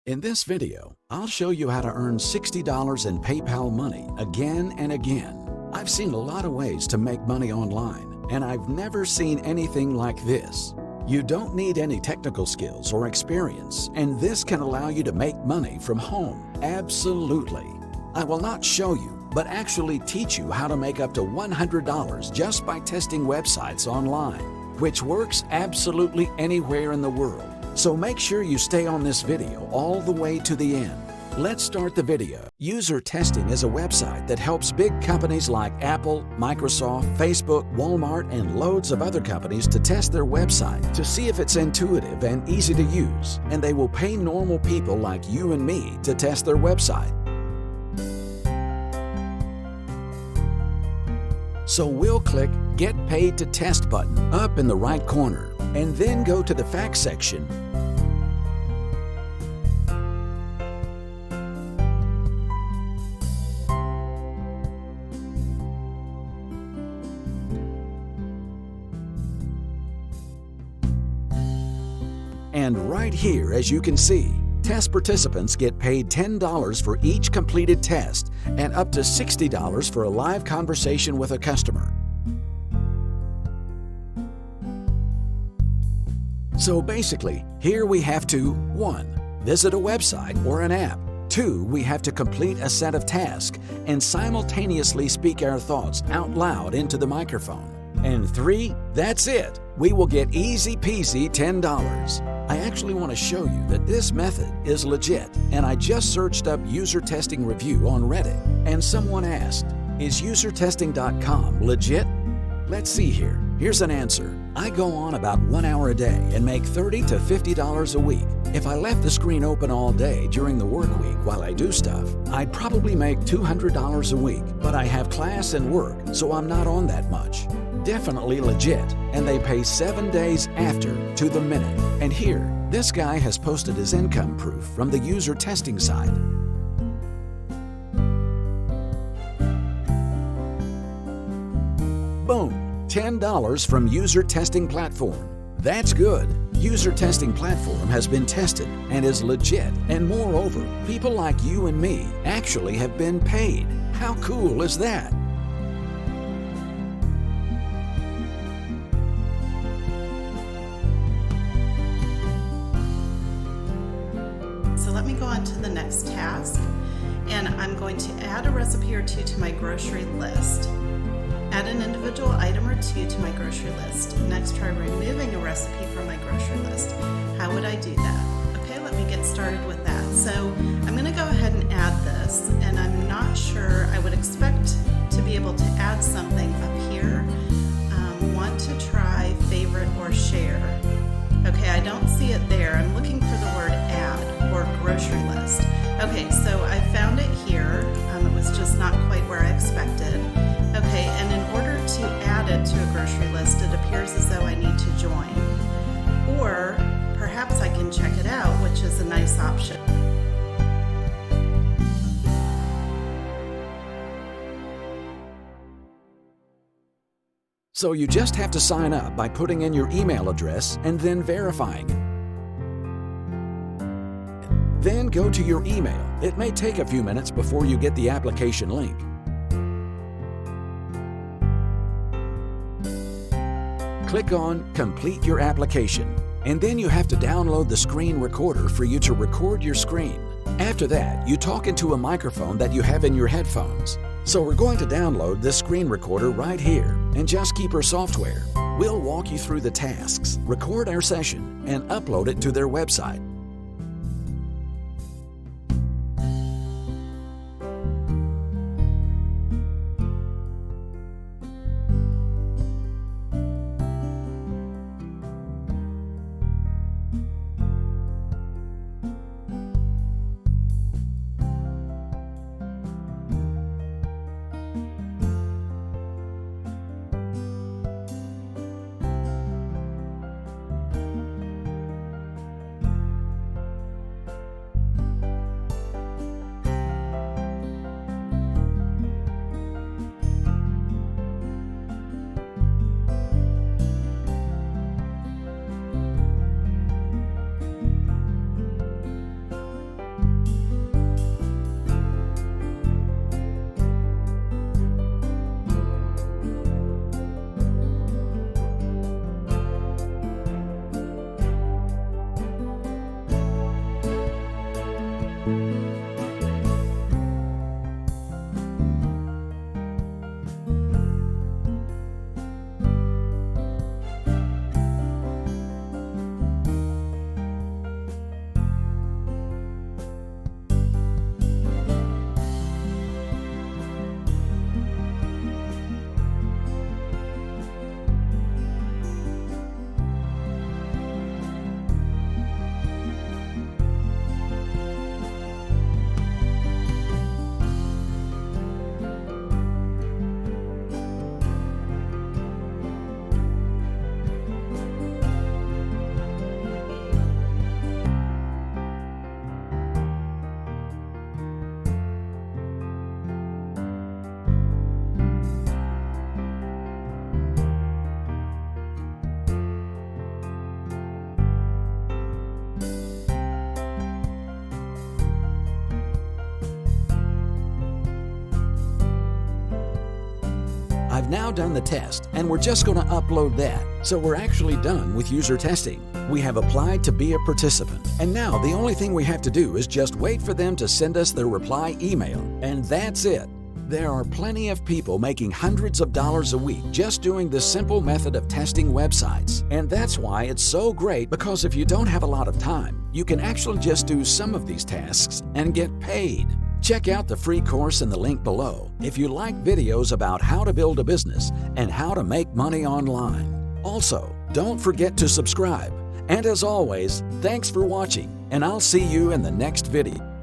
In this video, I'll show you how to earn $60 in PayPal money again and again. I've seen a lot of ways to make money online, and I've never seen anything like this. You don't need any technical skills or experience, and this can allow you to make money from home. Absolutely. I will not show you, but actually teach you how to make up to $100 just by testing websites online, which works absolutely anywhere in the world. So make sure you stay on this video all the way to the end. Let's start the video. User testing is a website that helps big companies like Apple, Microsoft, Facebook, Walmart, and loads of other companies to test their website to see if it's intuitive and easy to use, and they will pay normal people like you and me to test their website. So we'll click Get Paid to Test button up in the right corner, and then go to the Facts section. And right here, as you can see, test participants get paid $10 for each completed test and up to $60 for a live conversation with a customer. So basically, here we have to 1. Visit a website or an app. 2. We have to complete a set of tasks and simultaneously speak our thoughts out loud into the microphone. And 3. That's it. We will get easy peasy $10. I actually want to show you that this method is legit, and I just searched up user testing review on Reddit, and someone asked, is usertesting.com legit? Let's see here. Here's an answer. I go on about 1 hour a day and make $30 to $50 a week. If I left the screen open all day during the work week while I do stuff, I'd probably make $200 a week, but I have class and work, so I'm not on that much. Definitely legit, and they pay 7 days after to the minute. And here, this guy has posted his income proof from the user testing side. Boom, $10 from user testing platform. That's good. User testing platform has been tested and is legit, and moreover, people like you and me actually have been paid. How cool is that? So let me go on to the next task, and I'm going to add a recipe or two to my grocery list. Add an individual item or two to my grocery list. Next, try removing a recipe from my grocery list. How would I do that? Okay, let me get started with that. So I'm going to go ahead and add this, and I'm not sure. I would expect to be able to add something up here. Want to try favorite or share. Okay, I don't see it there. I'm looking for the word add or grocery list. Okay, so I found it here. It was just not quite where I expected. Okay, and in order to add it to a grocery list, it appears as though I need to join. Or perhaps I can check it out, which is a nice option. So you just have to sign up by putting in your email address and then verifying it. Then go to your email. It may take a few minutes before you get the application link. Click on Complete Your Application, and then you have to download the screen recorder for you to record your screen. After that, you talk into a microphone that you have in your headphones. So we're going to download this screen recorder right here and just keep our software. We'll walk you through the tasks, record our session, and upload it to their website. have now done the test, and we're just going to upload that. So we're actually done with user testing. We have applied to be a participant, and now the only thing we have to do is just wait for them to send us their reply email, and that's it. There are plenty of people making hundreds of dollars a week just doing this simple method of testing websites. And that's why it's so great, because if you don't have a lot of time, you can actually just do some of these tasks and get paid. Check out the free course in the link below if you like videos about how to build a business and how to make money online. Also, don't forget to subscribe. And as always, thanks for watching, and I'll see you in the next video.